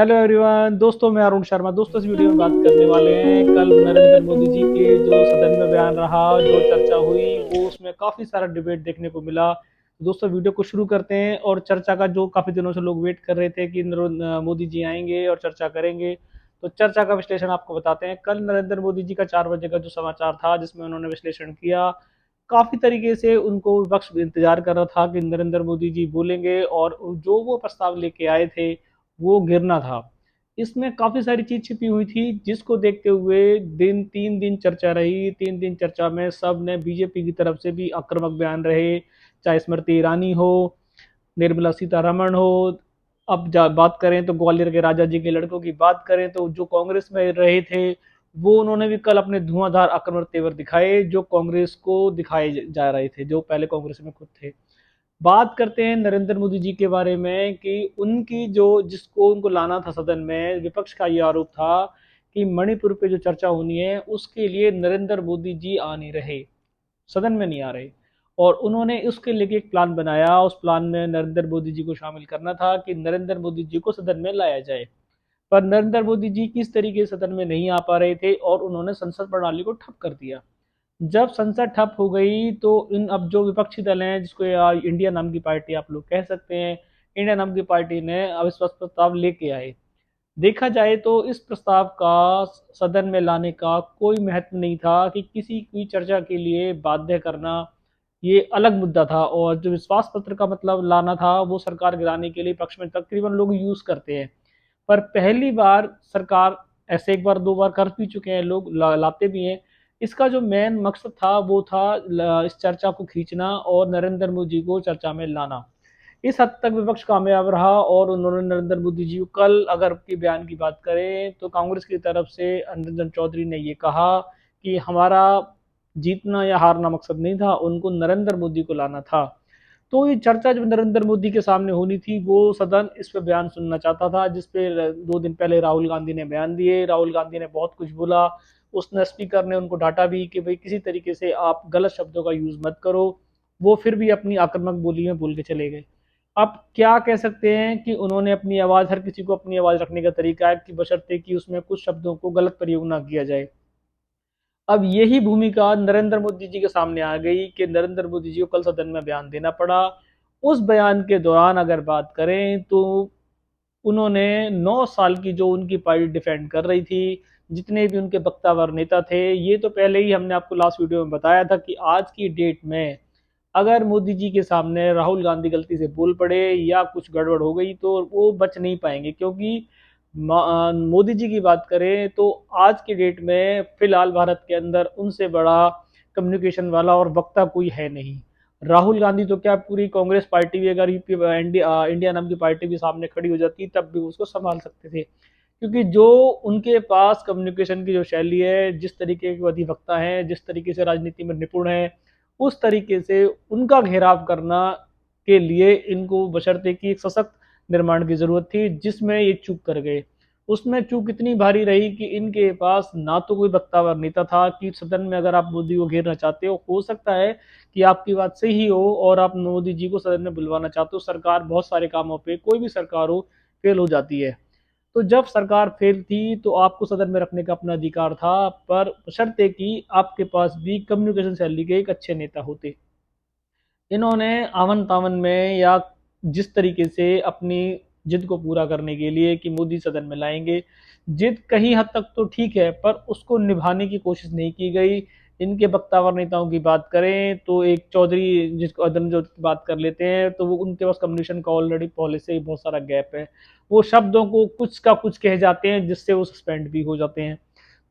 Hello everyone, दोस्तों मैं अरुण शर्मा। दोस्तों इस वीडियो में बात करने वाले हैं कल नरेंद्र मोदी जी के जो सदन में बयान रहा, जो चर्चा हुई, वो उसमें काफ़ी सारा डिबेट देखने को मिला। दोस्तों वीडियो को शुरू करते हैं। और चर्चा का जो काफ़ी दिनों से लोग वेट कर रहे थे कि मोदी जी आएंगे और चर्चा करेंगे, तो चर्चा का विश्लेषण आपको बताते हैं। कल नरेंद्र मोदी जी का 4 बजे का जो समाचार था, जिसमें उन्होंने विश्लेषण किया, काफ़ी तरीके से उनको विपक्ष इंतजार कर रहा था कि नरेंद्र मोदी जी बोलेंगे और जो वो प्रस्ताव लेके आए थे वो गिरना था। इसमें काफ़ी सारी चीज़ छिपी हुई थी, जिसको देखते हुए 3 दिन चर्चा रही। 3 दिन चर्चा में सब ने बीजेपी की तरफ से भी आक्रामक बयान रहे, चाहे स्मृति ईरानी हो, निर्मला सीतारमण हो। अब बात करें तो ग्वालियर के राजा जी के लड़कों की बात करें, तो जो कांग्रेस में रहे थे वो उन्होंने भी कल अपने धुआंधार आक्रामक तेवर दिखाए, जो कांग्रेस को दिखाए जा रहे थे, जो पहले कांग्रेस में खुद थे। बात करते हैं नरेंद्र मोदी जी के बारे में कि उनकी जो जिसको उनको लाना था सदन में, विपक्ष का ये आरोप था कि मणिपुर पे जो चर्चा होनी है उसके लिए नरेंद्र मोदी जी आ नहीं रहे, सदन में नहीं आ रहे। और उन्होंने उसके लिए एक प्लान बनाया। उस प्लान में नरेंद्र मोदी जी को शामिल करना था कि नरेंद्र मोदी जी को सदन में लाया जाए। पर नरेंद्र मोदी जी किस तरीके से सदन में नहीं आ पा रहे थे और उन्होंने संसद प्रणाली को ठप कर दिया। जब संसद ठप हो गई तो इन अब जो विपक्षी दल हैं, जिसको इंडिया नाम की पार्टी आप लोग कह सकते हैं, इंडिया नाम की पार्टी ने अविश्वास प्रस्ताव लेके आए। देखा जाए तो इस प्रस्ताव का सदन में लाने का कोई महत्व नहीं था, कि किसी की चर्चा के लिए बाध्य करना ये अलग मुद्दा था। और जो विश्वास पत्र का मतलब लाना था, वो सरकार गिराने के लिए पक्ष में तकरीबन लोग यूज करते हैं। पर पहली बार सरकार, ऐसे एक बार दो बार कर भी चुके हैं लोग, लाते भी हैं। इसका जो मेन मकसद था वो था इस चर्चा को खींचना और नरेंद्र मोदी को चर्चा में लाना। इस हद तक विपक्ष कामयाब रहा और उन्होंने नरेंद्र मोदी जी को कल अगर की बयान की बात करें तो कांग्रेस की तरफ से अधीर रंजन चौधरी ने ये कहा कि हमारा जीतना या हारना मकसद नहीं था, उनको नरेंद्र मोदी को लाना था। तो ये चर्चा जो नरेंद्र मोदी के सामने होनी थी, वो सदन इस पे बयान सुनना चाहता था, जिस पे 2 दिन पहले राहुल गांधी ने बयान दिए। राहुल गांधी ने बहुत कुछ बोला। उसने स्पीकर ने उनको डांटा भी कि भाई किसी तरीके से आप गलत शब्दों का यूज मत करो। वो फिर भी अपनी आक्रामक बोली में बोल के चले गए। अब क्या कह सकते हैं कि उन्होंने अपनी आवाज़, हर किसी को अपनी आवाज़ रखने का तरीका है कि बशर्ते कि उसमें कुछ शब्दों को गलत प्रयोग ना किया जाए। अब यही भूमिका नरेंद्र मोदी जी के सामने आ गई कि नरेंद्र मोदी जी को कल सदन में बयान देना पड़ा। उस बयान के दौरान अगर बात करें तो उन्होंने 9 साल की जो उनकी पार्टी डिफेंड कर रही थी, जितने भी उनके वक्तावर नेता थे, ये तो पहले ही हमने आपको लास्ट वीडियो में बताया था कि आज की डेट में अगर मोदी जी के सामने राहुल गांधी गलती से बोल पड़े या कुछ गड़बड़ हो गई तो वो बच नहीं पाएंगे। क्योंकि मोदी जी की बात करें तो आज की डेट में फिलहाल भारत के अंदर उनसे बड़ा कम्युनिकेशन वाला और वक्ता कोई है नहीं। राहुल गांधी तो क्या, पूरी कांग्रेस पार्टी भी अगर यूपी इंडिया नाम की पार्टी भी सामने खड़ी हो जाती तब भी उसको संभाल सकते थे। क्योंकि जो उनके पास कम्युनिकेशन की जो शैली है, जिस तरीके के अधिवक्ता हैं, जिस तरीके से राजनीति में निपुण है, उस तरीके से उनका घेराव करना के लिए इनको बशर्ते कि एक सशक्त निर्माण की जरूरत थी, जिसमें ये चूक कर गए। उसमें चूक इतनी भारी रही कि इनके पास ना तो कोई वक्तावर नेता था कि सदन में अगर आप मोदी को घेरना चाहते हो सकता है कि आपकी बात सही हो और आप मोदी जी को सदन में बुलवाना चाहते हो। सरकार बहुत सारे कामों पे, कोई भी सरकार हो, फेल हो जाती है। तो जब सरकार फेल थी तो आपको सदन में रखने का अपना अधिकार था, पर बशर्ते कि आपके पास भी कम्युनिकेशन शैली के एक अच्छे नेता होते। इन्होंने आवन तावन में या जिस तरीके से अपनी जिद को पूरा करने के लिए कि मोदी सदन में लाएंगे, जिद कहीं हद तक तो ठीक है, पर उसको निभाने की कोशिश नहीं की गई। इनके बख्तावर नेताओं की बात करें तो एक चौधरी, जिसको अदम जो बात कर लेते हैं, तो वो उनके पास कम्युनिकेशन का ऑलरेडी पहले से ही बहुत सारा गैप है। वो शब्दों को कुछ का कुछ कह जाते हैं, जिससे वो सस्पेंड भी हो जाते हैं।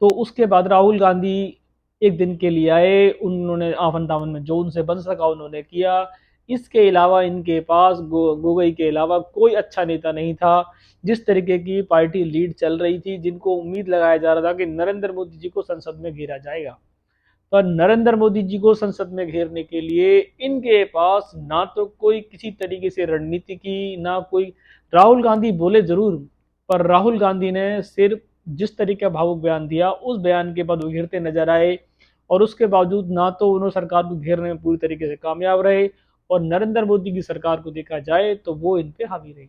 तो उसके बाद राहुल गांधी एक दिन के लिए आए, उन्होंने आवन तावन में जो उनसे बन सका उन्होंने किया। इसके अलावा इनके पास गोगोई के अलावा कोई अच्छा नेता नहीं था। जिस तरीके की पार्टी लीड चल रही थी, जिनको उम्मीद लगाया जा रहा था कि नरेंद्र मोदी जी को संसद में घेरा जाएगा, पर नरेंद्र मोदी जी को संसद में घेरने के लिए इनके पास ना तो कोई किसी तरीके से रणनीति की, ना कोई। राहुल गांधी बोले जरूर, पर राहुल गांधी ने सिर्फ जिस तरीके का भावुक बयान दिया, उस बयान के बाद वो घिरते नजर आए। और उसके बावजूद ना तो उन्होंने सरकार को घेरने में पूरी तरीके से कामयाब रहे, और नरेंद्र मोदी की सरकार को देखा जाए तो वो इन पे हावी रही।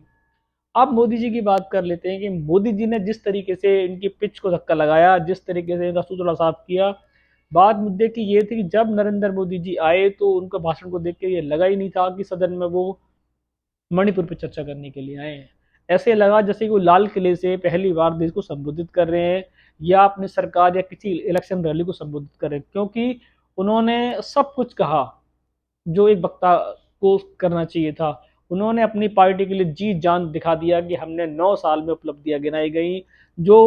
अब मोदी जी की बात कर लेते हैं कि मोदी जी ने जिस तरीके से इनकी पिच को धक्का लगाया, जिस तरीके से इनका सूतड़ा साफ किया, बात मुद्दे की ये थी कि जब नरेंद्र मोदी जी आए तो उनका भाषण को देख के ये लगा ही नहीं था कि सदन में वो मणिपुर पर चर्चा करने के लिए आए हैं। ऐसे लगा जैसे कि वो लाल किले से पहली बार देश को संबोधित कर रहे हैं या अपनी सरकार या किसी इलेक्शन रैली को संबोधित कर रहे हैं, क्योंकि उन्होंने सब कुछ कहा जो एक वक्ता को करना चाहिए था। उन्होंने अपनी पार्टी के लिए जी जान दिखा दिया कि हमने 9 साल में उपलब्धियां गिनाई गई जो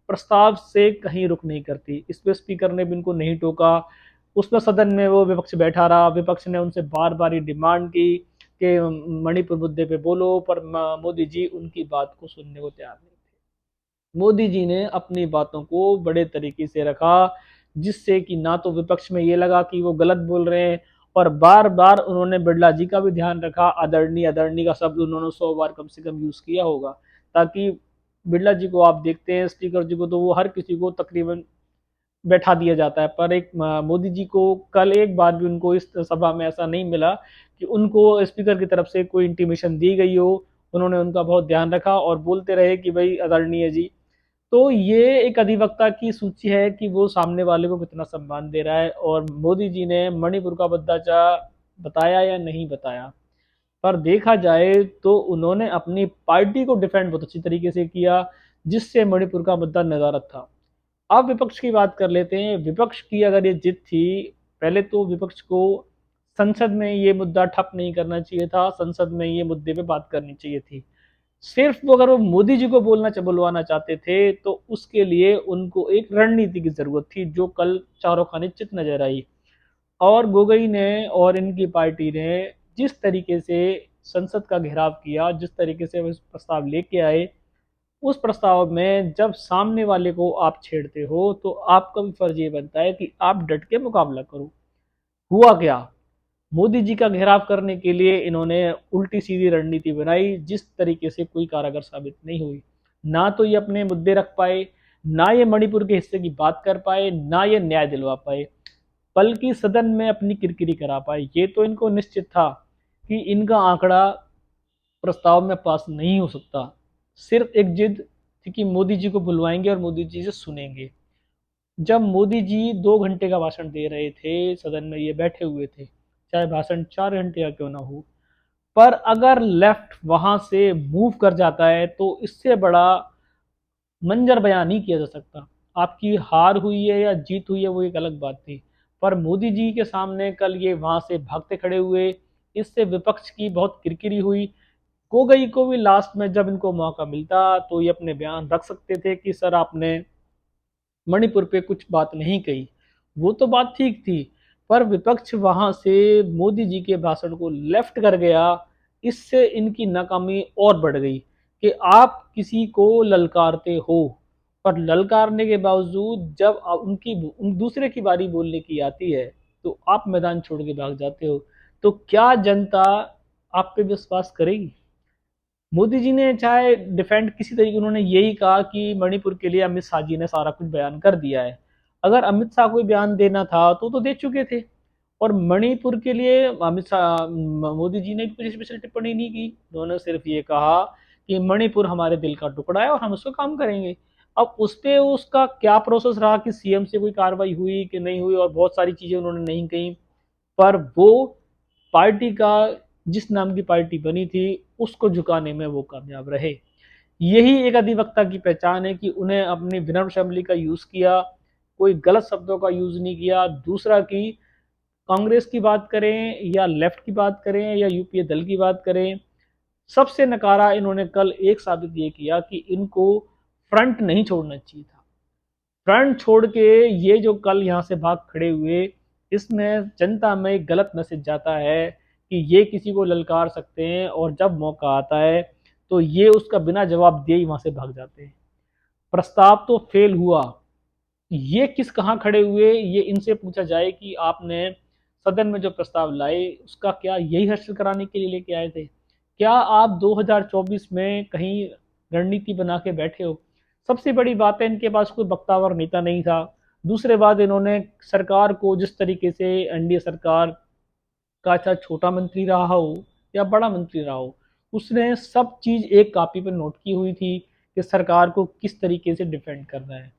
प्रस्ताव से कहीं रुक नहीं करती। इस पर स्पीकर ने भी उनको नहीं टोका। उसमें सदन में वो विपक्ष बैठा रहा, विपक्ष ने उनसे बार बार ये डिमांड की कि मणिपुर मुद्दे पे बोलो, पर मोदी जी उनकी बात को सुनने को तैयार नहीं थे। मोदी जी ने अपनी बातों को बड़े तरीके से रखा, जिससे कि ना तो विपक्ष में ये लगा कि वो गलत बोल रहे हैं, और बार बार उन्होंने बिरला जी का भी ध्यान रखा। आदरणीय आदरणीय का शब्द उन्होंने 100 बार कम से कम यूज किया होगा, ताकि बिरला जी को आप देखते हैं, स्पीकर जी को, तो वो हर किसी को तकरीबन बैठा दिया जाता है, पर एक मोदी जी को कल एक बार भी उनको इस सभा में ऐसा नहीं मिला कि उनको स्पीकर की तरफ से कोई इंटीमेशन दी गई हो। उन्होंने उनका बहुत ध्यान रखा और बोलते रहे कि भाई आदरणीय जी। तो ये एक अधिवक्ता की सूची है कि वो सामने वाले को कितना सम्मान दे रहा है, और मोदी जी ने मणिपुर का मुद्दा बताया या नहीं बताया, पर देखा जाए तो उन्होंने अपनी पार्टी को डिफेंड बहुत अच्छी तरीके से किया, जिससे मणिपुर का मुद्दा नदारद था। अब विपक्ष की बात कर लेते हैं। विपक्ष की अगर ये जिद थी, पहले तो विपक्ष को संसद में ये मुद्दा ठप नहीं करना चाहिए था, संसद में ये मुद्दे पे बात करनी चाहिए थी। सिर्फ वो अगर वो मोदी जी को बुलवाना चाहते थे तो उसके लिए उनको एक रणनीति की जरूरत थी, जो कल चारों खाने चित नजर आई। और गोगोई ने और इनकी पार्टी ने जिस तरीके से संसद का घेराव किया, जिस तरीके से वो प्रस्ताव लेके आए, उस प्रस्ताव में जब सामने वाले को आप छेड़ते हो तो आपका भी फर्ज ये बनता है कि आप डट के मुकाबला करो। हुआ क्या? मोदी जी का घेराव करने के लिए इन्होंने उल्टी सीधी रणनीति बनाई, जिस तरीके से कोई कारगर साबित नहीं हुई। ना तो ये अपने मुद्दे रख पाए, ना ये मणिपुर के हिस्से की बात कर पाए, ना ये न्याय दिलवा पाए, बल्कि सदन में अपनी किरकिरी करा पाए। ये तो इनको निश्चित था कि इनका आंकड़ा प्रस्ताव में पास नहीं हो सकता। सिर्फ एक जिद थी कि मोदी जी को बुलवाएंगे और मोदी जी से सुनेंगे। जब मोदी जी 2 घंटे का भाषण दे रहे थे, सदन में ये बैठे हुए थे, चाहे भाषण 4 घंटे का क्यों ना हो, पर अगर लेफ्ट वहां से मूव कर जाता है तो इससे बड़ा मंजर बयान नहीं किया जा सकता। आपकी हार हुई है या जीत हुई है वो एक अलग बात थी, पर मोदी जी के सामने कल ये वहां से भागते खड़े हुए, इससे विपक्ष की बहुत किरकिरी हुई। गोगोई को भी लास्ट में जब इनको मौका मिलता तो ये अपने बयान रख सकते थे कि सर आपने मणिपुर पे कुछ बात नहीं कही, वो तो बात ठीक थी, पर विपक्ष वहां से मोदी जी के भाषण को लेफ्ट कर गया। इससे इनकी नाकामी और बढ़ गई कि आप किसी को ललकारते हो, पर ललकारने के बावजूद जब दूसरे की बारी बोलने की आती है तो आप मैदान छोड़ के भाग जाते हो। तो क्या जनता आप पे विश्वास करेगी? मोदी जी ने चाहे डिफेंड किसी तरीके, उन्होंने यही कहा कि मणिपुर के लिए अमित शाह जी ने सारा कुछ बयान कर दिया है। अगर अमित शाह को बयान देना था तो दे चुके थे। और मणिपुर के लिए अमित शाह मोदी जी ने कुछ स्पेशल टिप्पणी नहीं की। उन्होंने सिर्फ ये कहा कि मणिपुर हमारे दिल का टुकड़ा है और हम उसको काम करेंगे। अब उस पर उसका क्या प्रोसेस रहा कि सीएम से कोई कार्रवाई हुई कि नहीं हुई, और बहुत सारी चीजें उन्होंने नहीं कही, पर वो पार्टी का, जिस नाम की पार्टी बनी थी, उसको झुकाने में वो कामयाब रहे। यही एक अधिवक्ता की पहचान है कि उन्हें अपनी विनम्र शैली का यूज किया, कोई गलत शब्दों का यूज नहीं किया। दूसरा कि कांग्रेस की बात करें या लेफ्ट की बात करें या यूपीए दल की बात करें, सबसे नकारा इन्होंने कल एक साबित ये किया कि इनको फ्रंट नहीं छोड़ना चाहिए था। फ्रंट छोड़ के ये जो कल यहाँ से भाग खड़े हुए, इसमें जनता में एक गलत मैसेज जाता है कि ये किसी को ललकार सकते हैं, और जब मौका आता है तो ये उसका बिना जवाब दिए ही वहां से भाग जाते हैं। प्रस्ताव तो फेल हुआ, ये किस कहाँ खड़े हुए, ये इनसे पूछा जाए कि आपने सदन में जो प्रस्ताव लाए उसका क्या यही हासिल कराने के लिए लेके आए थे? क्या आप 2024 में कहीं रणनीति बना के बैठे हो? सबसे बड़ी बात है, इनके पास कोई बख्तावर नेता नहीं था। दूसरे बात, इन्होंने सरकार को जिस तरीके से, एनडीए सरकार का चाहे छोटा मंत्री रहा हो या बड़ा मंत्री रहा हो, उसने सब चीज़ एक कॉपी पर नोट की हुई थी कि सरकार को किस तरीके से डिफेंड करना है।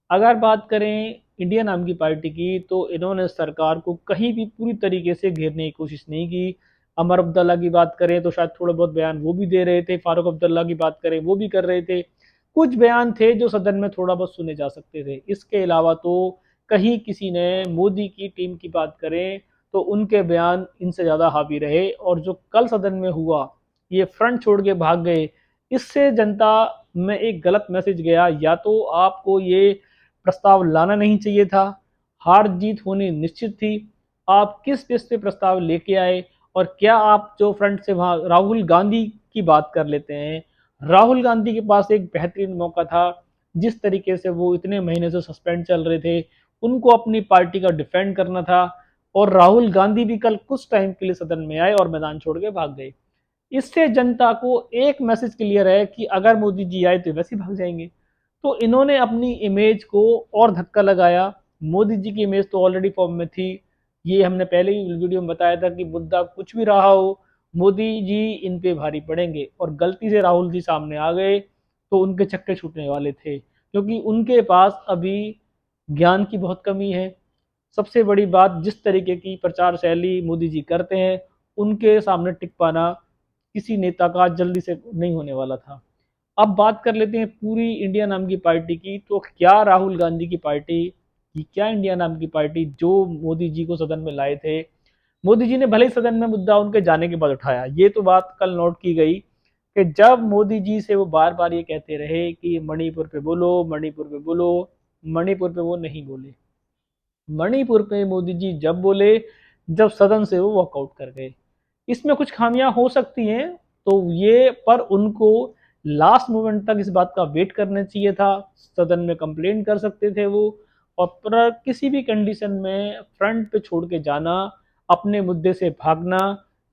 अगर बात करें इंडिया नाम की पार्टी की, तो इन्होंने सरकार को कहीं भी पूरी तरीके से घेरने की कोशिश नहीं की। अमर अब्दुल्ला की बात करें तो शायद थोड़े बहुत बयान वो भी दे रहे थे, फारूक अब्दुल्ला की बात करें वो भी कर रहे थे। कुछ बयान थे जो सदन में थोड़ा बहुत सुने जा सकते थे। इसके अलावा तो कहीं किसी ने मोदी की टीम की बात करें तो उनके बयान इनसे ज़्यादा हावी रहे। और जो कल सदन में हुआ, ये फ्रंट छोड़ के भाग गए, इससे जनता में एक गलत मैसेज गया। या तो आपको ये प्रस्ताव लाना नहीं चाहिए था, हार जीत होनी निश्चित थी, आप किस बेस पे प्रस्ताव लेके आए। और क्या आप जो फ्रंट से वहाँ राहुल गांधी की बात कर लेते हैं, राहुल गांधी के पास एक बेहतरीन मौका था। जिस तरीके से वो इतने महीने से सस्पेंड चल रहे थे, उनको अपनी पार्टी का डिफेंड करना था। और राहुल गांधी भी कल कुछ टाइम के लिए सदन में आए और मैदान छोड़ के भाग गए। इससे जनता को एक मैसेज क्लियर है कि अगर मोदी जी आए तो वैसे ही भाग जाएंगे। तो इन्होंने अपनी इमेज को और धक्का लगाया। मोदी जी की इमेज तो ऑलरेडी फॉर्म में थी। ये हमने पहले ही वीडियो में बताया था कि मुद्दा कुछ भी रहा हो, मोदी जी इन पे भारी पड़ेंगे। और गलती से राहुल जी सामने आ गए तो उनके चक्के छूटने वाले थे, क्योंकि उनके पास अभी ज्ञान की बहुत कमी है। सबसे बड़ी बात, जिस तरीके की प्रचार शैली मोदी जी करते हैं, उनके सामने टिक पाना किसी नेता का जल्दी से नहीं होने वाला था। अब बात कर लेते हैं पूरी इंडिया नाम की पार्टी की। तो क्या राहुल गांधी की पार्टी, ये क्या इंडिया नाम की पार्टी जो मोदी जी को सदन में लाए थे, मोदी जी ने भले ही सदन में मुद्दा उनके जाने के बाद उठाया। ये तो बात कल नोट की गई कि जब मोदी जी से वो बार बार ये कहते रहे कि मणिपुर पे बोलो, मणिपुर पे बोलो, मणिपुर पे वो नहीं बोले। मणिपुर पे मोदी जी जब बोले, जब सदन से वो वॉकआउट कर गए। इसमें कुछ खामियां हो सकती हैं, तो ये पर उनको लास्ट मोमेंट तक इस बात का वेट करना चाहिए था। सदन में कंप्लेंट कर सकते थे वो। और पर किसी भी कंडीशन में फ्रंट पे छोड़ के जाना, अपने मुद्दे से भागना,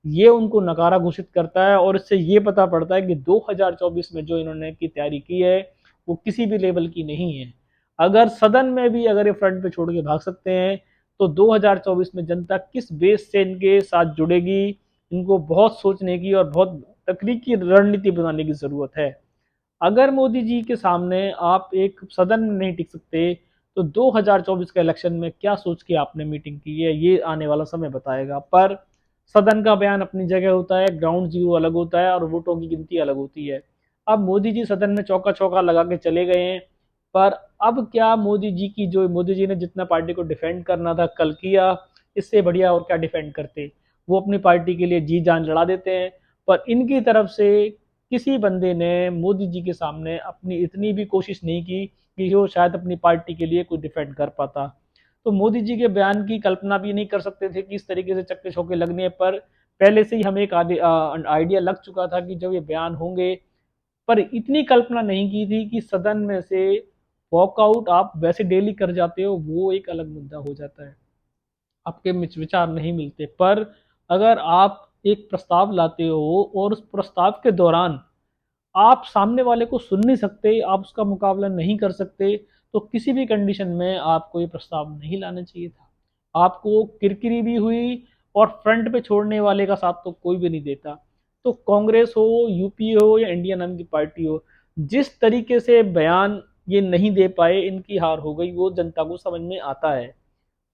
ये उनको नकारा घोषित करता है। और इससे ये पता पड़ता है कि 2024 में जो इन्होंने की तैयारी की है, वो किसी भी लेवल की नहीं है। अगर सदन में भी अगर ये फ्रंट पे छोड़ के भाग सकते हैं, तो 2024 में जनता किस बेस से इनके साथ जुड़ेगी, इनको बहुत सोचने की और बहुत तकनीकी रणनीति बनाने की जरूरत है। अगर मोदी जी के सामने आप एक सदन में नहीं टिक सकते, तो 2024 के इलेक्शन में क्या सोच के आपने मीटिंग की है, ये आने वाला समय बताएगा। पर सदन का बयान अपनी जगह होता है, ग्राउंड जीरो अलग होता है और वोटों की गिनती अलग होती है। अब मोदी जी सदन में चौका चौका लगा के चले गए हैं। पर अब क्या मोदी जी की, जो मोदी जी ने जितना पार्टी को डिफेंड करना था कल किया, इससे बढ़िया और क्या डिफेंड करते। वो अपनी पार्टी के लिए जी जान लड़ा देते हैं। पर इनकी तरफ से किसी बंदे ने मोदी जी के सामने अपनी इतनी भी कोशिश नहीं की कि वो शायद अपनी पार्टी के लिए कुछ डिफेंड कर पाता। तो मोदी जी के बयान की कल्पना भी नहीं कर सकते थे कि इस तरीके से चक्के चौके लगने पर पहले से ही हमें एक आइडिया लग चुका था कि जब ये बयान होंगे। पर इतनी कल्पना नहीं की थी कि सदन में से वॉकआउट आप वैसे डेली कर जाते हो, वो एक अलग मुद्दा हो जाता है, आपके विचार नहीं मिलते। पर अगर आप एक प्रस्ताव लाते हो और उस प्रस्ताव के दौरान आप सामने वाले को सुन नहीं सकते, आप उसका मुकाबला नहीं कर सकते, तो किसी भी कंडीशन में आपको ये प्रस्ताव नहीं लाना चाहिए था। आपको किरकिरी भी हुई और फ्रंट पे छोड़ने वाले का साथ तो कोई भी नहीं देता। तो कांग्रेस हो, यूपी हो या इंडिया नाम की पार्टी हो, जिस तरीके से बयान ये नहीं दे पाए, इनकी हार हो गई, वो जनता को समझ में आता है।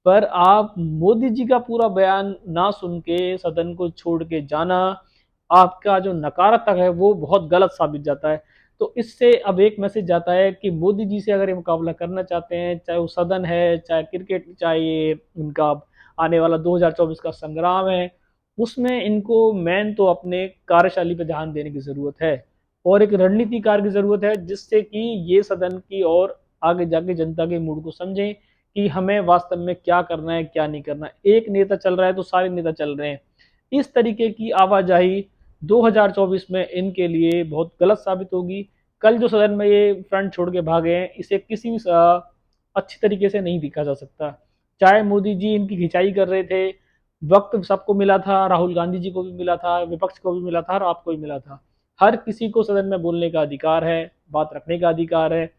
पर आप मोदी जी का पूरा बयान ना सुन के सदन को छोड़ के जाना, आपका जो नकारात्मक है वो बहुत गलत साबित जाता है। तो इससे अब एक मैसेज जाता है कि मोदी जी से अगर ये मुकाबला करना चाहते हैं, चाहे वो सदन है, चाहे क्रिकेट, चाहे ये उनका आने वाला 2024 का संग्राम है, उसमें इनको मेन तो अपने कार्यशैली पर ध्यान देने की जरूरत है और एक रणनीतिकार की जरूरत है, जिससे कि ये सदन की और आगे जाके जनता के मूड को समझें कि हमें वास्तव में क्या करना है, क्या नहीं करना है। एक नेता चल रहा है तो सारे नेता चल रहे हैं। इस तरीके की आवाजाही 2024 में इनके लिए बहुत गलत साबित होगी। कल जो सदन में ये फ्रंट छोड़ के भागे हैं, इसे किसी भी अच्छी तरीके से नहीं दिखा जा सकता। चाहे मोदी जी इनकी खिंचाई कर रहे थे, वक्त सबको मिला था, राहुल गांधी जी को भी मिला था, विपक्ष को भी मिला था और आपको भी मिला था। हर किसी को सदन में बोलने का अधिकार है, बात रखने का अधिकार है।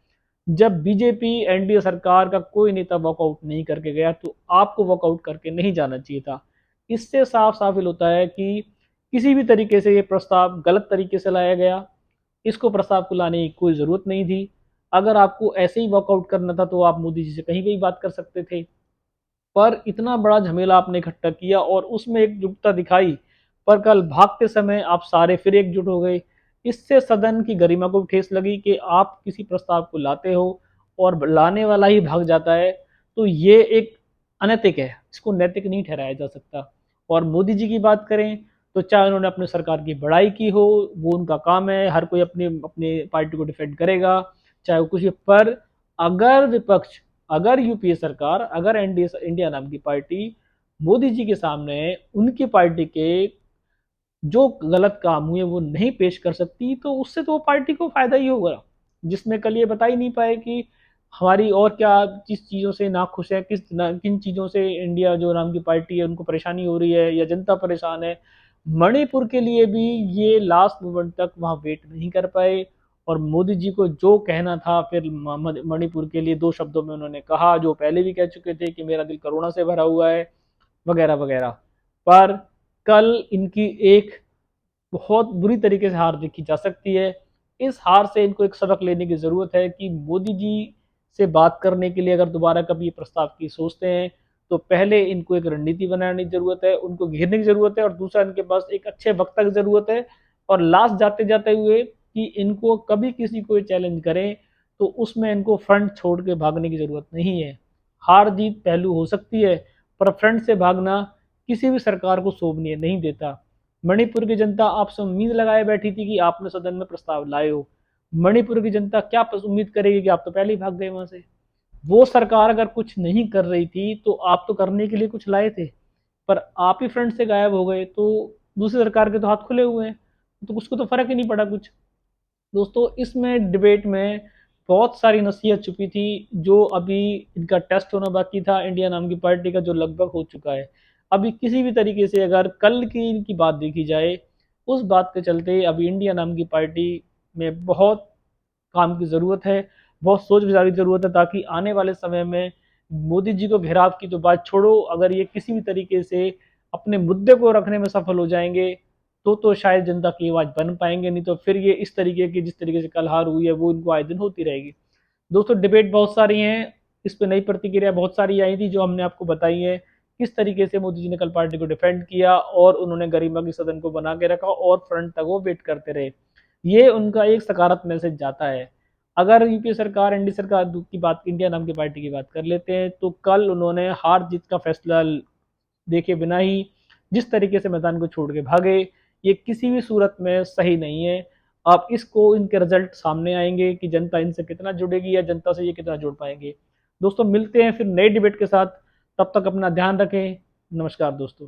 जब बीजेपी एनडीए सरकार का कोई नेता वॉकआउट नहीं करके गया, तो आपको वॉकआउट करके नहीं जाना चाहिए था। इससे साफ साफ होता है कि किसी भी तरीके से ये प्रस्ताव गलत तरीके से लाया गया। इसको प्रस्ताव को लाने की कोई ज़रूरत नहीं थी। अगर आपको ऐसे ही वॉकआउट करना था तो आप मोदी जी से कहीं-कहीं बात कर सकते थे। पर इतना बड़ा झमेला आपने इकट्ठा किया और उसमें एकजुटता दिखाई, पर कल भागते समय आप सारे फिर एकजुट हो गए। इससे सदन की गरिमा को भी ठेस लगी कि आप किसी प्रस्ताव को लाते हो और लाने वाला ही भाग जाता है, तो ये एक अनैतिक है, इसको नैतिक नहीं ठहराया जा सकता। और मोदी जी की बात करें, तो चाहे उन्होंने अपनी सरकार की बड़ाई की हो, वो उनका काम है, हर कोई अपनी अपनी पार्टी को डिफेंड करेगा, चाहे वो कुछ भी। पर अगर विपक्ष, अगर यूपीए सरकार, अगर एनडीए इंडिया नाम की पार्टी मोदी जी के सामने उनकी पार्टी के जो गलत काम हुए वो नहीं पेश कर सकती, तो उससे तो वो पार्टी को फायदा ही होगा। जिसमें कल ये बता ही नहीं पाए कि हमारी और क्या किस चीज़ों से नाखुश है, किन चीज़ों से इंडिया जो नाम की पार्टी है उनको परेशानी हो रही है या जनता परेशान है। मणिपुर के लिए भी ये लास्ट मोमेंट तक वहाँ वेट नहीं कर पाए और मोदी जी को जो कहना था फिर मणिपुर के लिए दो शब्दों में उन्होंने कहा, जो पहले भी कह चुके थे कि मेरा दिल करुणा से भरा हुआ है, वगैरह वगैरह। पर कल इनकी एक बहुत बुरी तरीके से हार देखी जा सकती है। इस हार से इनको एक सबक लेने की ज़रूरत है कि मोदी जी से बात करने के लिए अगर दोबारा कभी ये प्रस्ताव की सोचते हैं, तो पहले इनको एक रणनीति बनाने की ज़रूरत है, उनको घेरने की ज़रूरत है और दूसरा इनके पास एक अच्छे वक्ता की ज़रूरत है। और लास्ट जाते-जाते हुए कि इनको कभी किसी को चैलेंज करें, तो उसमें इनको फ्रंट छोड़ के भागने की ज़रूरत नहीं है। हार-जीत पहलू हो सकती है, पर फ्रंट से भागना किसी भी सरकार को शोभनीय नहीं देता। मणिपुर की जनता आपसे उम्मीद लगाए बैठी थी कि आपने सदन में प्रस्ताव लाए हो। मणिपुर की जनता क्या उम्मीद करेगी कि आप तो पहले ही भाग गए वहां से। वो सरकार अगर कुछ नहीं कर रही थी तो आप तो करने के लिए कुछ लाए थे, पर आप ही फ्रंट से गायब हो गए, तो दूसरी सरकार के तो हाथ खुले हुए हैं, तो उसको तो फर्क ही नहीं पड़ा कुछ। दोस्तों, इसमें डिबेट में बहुत सारी नसीहत छुपी थी, जो अभी इनका टेस्ट होना बाकी था इंडिया नाम की पार्टी का, जो लगभग हो चुका है। अभी किसी भी तरीके से अगर कल की इनकी बात देखी जाए, उस बात के चलते अभी इंडिया नाम की पार्टी में बहुत काम की ज़रूरत है, बहुत सोच विचार की ज़रूरत है, ताकि आने वाले समय में मोदी जी को घेराव की तो बात छोड़ो, अगर ये किसी भी तरीके से अपने मुद्दे को रखने में सफल हो जाएंगे, तो शायद जनता की आवाज़ बन पाएंगे, नहीं तो फिर ये इस तरीके की जिस तरीके से कल हार हुई है वो इनको आए दिन होती रहेगी। दोस्तों, डिबेट बहुत सारी हैं, इस पे नई प्रतिक्रिया बहुत सारी आई थी जो हमने आपको बताई है। किस तरीके से मोदी जी ने कल पार्टी को डिफेंड किया और उन्होंने गरिमा की सदन को बना के रखा और फ्रंट तक वो वेट करते रहे। ये उनका एक सकारात्मक मैसेज जाता है। अगर यूपीए सरकार, एनडीए सरकार की बात, इंडिया नाम की पार्टी की बात कर लेते हैं, तो कल उन्होंने हार जीत का फैसला देखे बिना ही जिस तरीके से मैदान को छोड़ के भागे, ये किसी भी सूरत में सही नहीं है। अब इसको इनके रिजल्ट सामने आएंगे कि जनता इनसे कितना जुड़ेगी या जनता से ये कितना जुड़ पाएंगे। दोस्तों, मिलते हैं फिर नए डिबेट के साथ, तब तक अपना ध्यान रखें। नमस्कार दोस्तों।